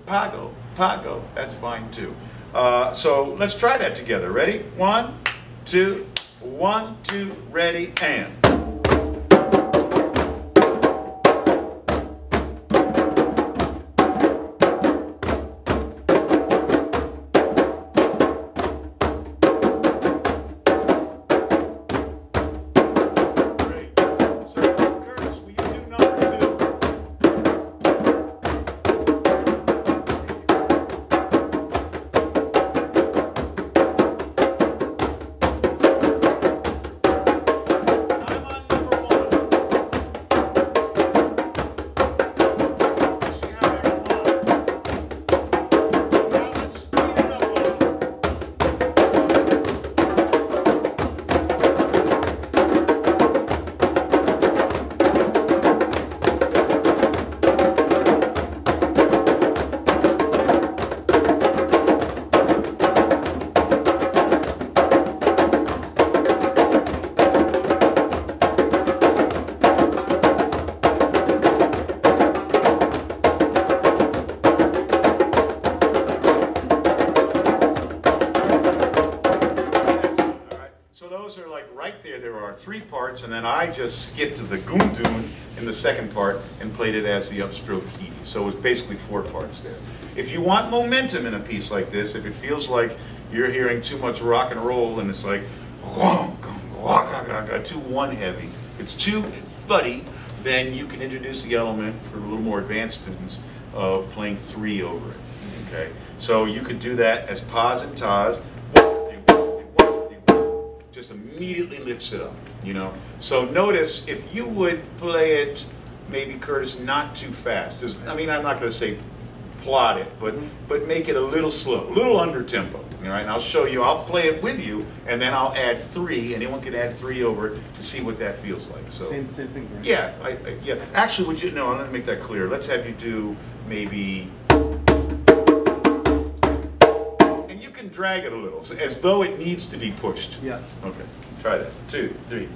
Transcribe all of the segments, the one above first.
pago, pago. That's fine too. So let's try that together. Ready? 1, 2, 1, 2, ready, and. There are 3 parts, and then I just skipped the gundun in the second part and played it as the upstroke key. So it's basically 4 parts there. If you want momentum in a piece like this, if it feels like you're hearing too much rock and roll and it's like too one heavy, it's thuddy, then you can introduce the element for a little more advanced students of playing 3 over it. Okay, so you could do that as paz and taz. Just immediately lifts it up, you know. So notice if you would play it, maybe Curtis, not too fast. I mean, I'm not going to say plot it, but make it a little slow, a little under tempo. All right, and I'll show you. I'll play it with you, and then I'll add 3. Anyone can add 3 over it to see what that feels like. So same thing, right? Yeah, yeah. Actually, would you? No, I'm going to make that clear. Let's have you do maybe. Drag it a little, as though it needs to be pushed. Yeah. Okay. Try that. 2, 3.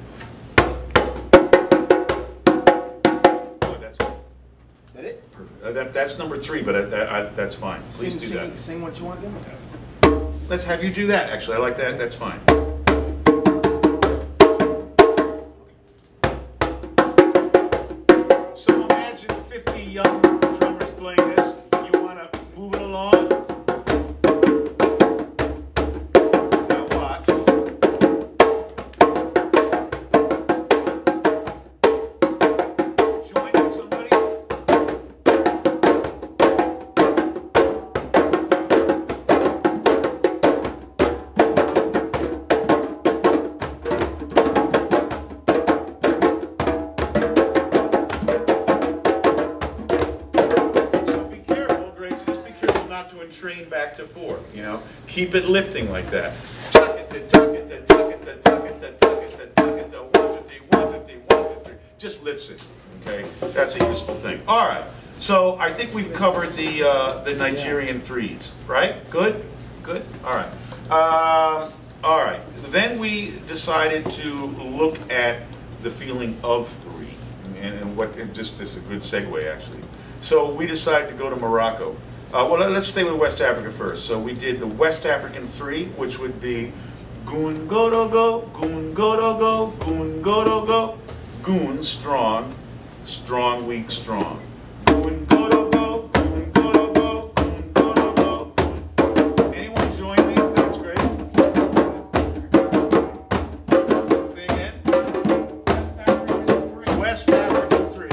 Oh, that's good. That it? Perfect. That's number 3, but that's fine. Please do that. Sing what you want to do. Let's have you do that. Actually, I like that. That's fine. So imagine 50 young drummers playing this. You want to move it along. Train back to 4, you know. Keep it lifting like that. Tuck it to tuck it to tuck it to tuck it to tuck it to tuck it to 1 to 3, 1 to 3. Just lifts it. Okay, that's a useful thing. All right. So I think we've covered the Nigerian 3s, right? Good, good. All right. All right. Then we decided to look at the feeling of 3, and what. Just this is a good segue actually. So we decided to go to Morocco. Well, let's stay with West Africa first. So we did the West African 3, which would be goon go do go, goon go do go, goon go do go, goon strong, strong weak strong. Goon go do go, goon go do go, goon go do go. Goon. Anyone join me? That's great. Say again. West African 3. West African 3.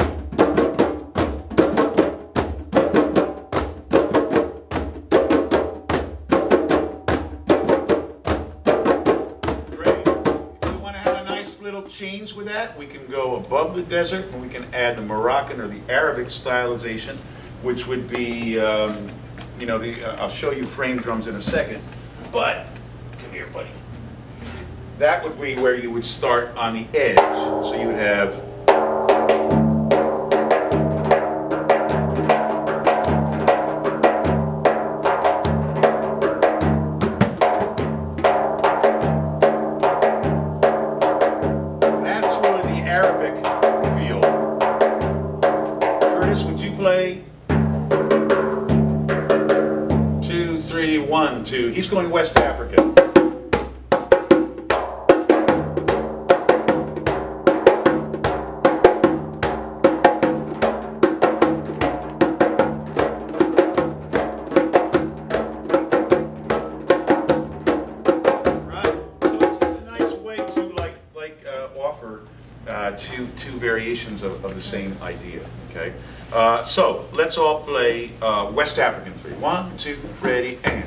Change with that, we can go above the desert and we can add the Moroccan or the Arabic stylization, which would be, you know, I'll show you frame drums in a second, but come here, buddy. That would be where you would start on the edge, so you would have. Would you play? 2. He's going West African. Two variations of the same idea, okay? So, let's all play West African 3. 1, 2, ready, and.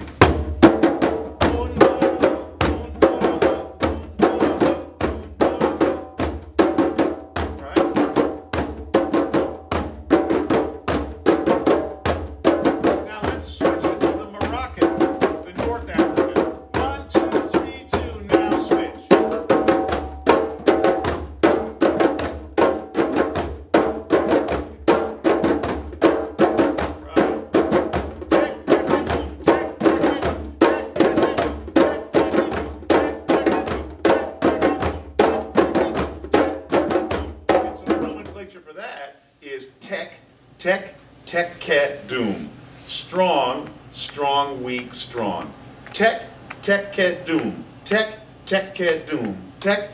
Tek, doom. Strong, strong, weak, strong. Tek, doom. Tek, doom. Tek,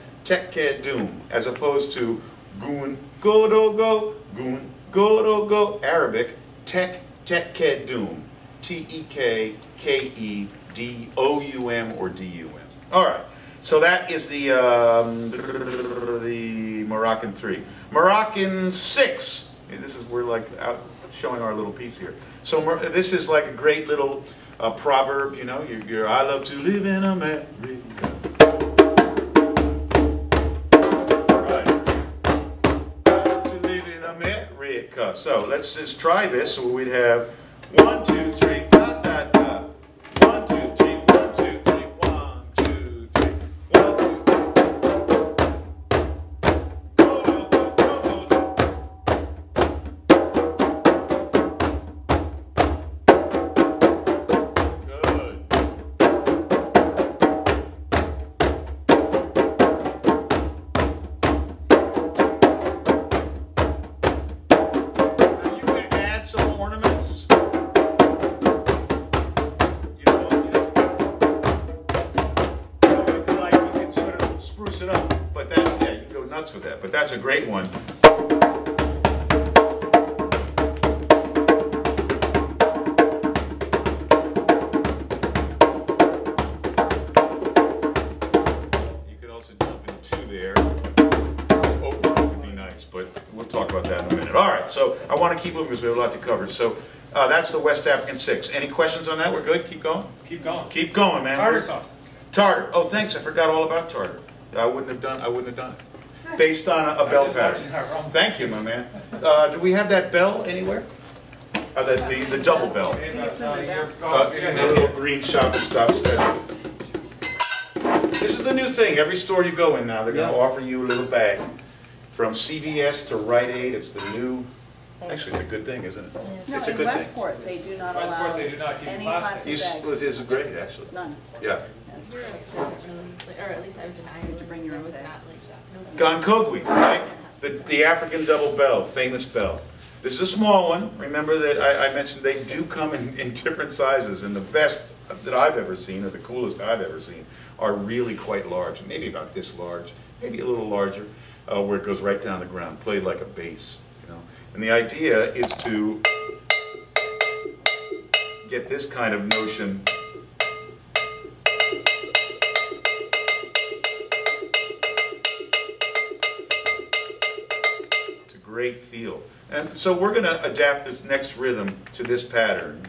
doom. As opposed to goon, go, do, go. Goon, go, do, go. Arabic, tek, doom. Tekkedoum or dum. All right. So that is the Moroccan 3. Moroccan 6. This is, we're like out showing our little piece here. So this is like a great little proverb, you know, I love to live in America. Right. I love to live in America. So let's just try this. So we'd have 1, 2, 3, ta, ta, ta. 1, 2, 3, 1, 2, 3, 1, 2, 3, 1, 2, it up, but that's, yeah, you can go nuts with that, but that's a great one. You could also jump in 2 there. Over would be nice, but we'll talk about that in a minute. All right, so I want to keep moving because we have a lot to cover. So that's the West African 6. Any questions on that? We're good? Keep going? Keep going. Keep going, man. Tartar sauce. Tartar. Oh, thanks. I forgot all about tartar. I wouldn't have done it. Based on a bell pattern. Thank you, my man. Do we have that bell anywhere? The double bell. In the little green shop that stops there. This is the new thing. Every store you go in now, they're going to offer you a little bag. From CVS to Rite Aid, it's the new. Actually, it's a good thing, isn't it? No, it's a in good Westport, thing. they do not Westport, allow they do not give any plastic. plastic bags. This is great, actually. None. Yeah. Or at least I was in Ireland to bring your own was not like that. Gankogwe, right? The African double bell, famous bell. This is a small one. Remember that I mentioned they do come in different sizes, and the best that I've ever seen, or the coolest I've ever seen, are really quite large, maybe about this large, maybe a little larger, where it goes right down the ground, played like a bass, you know. And the idea is to get this kind of notion. It's a great feel. And so we're going to adapt this next rhythm to this pattern.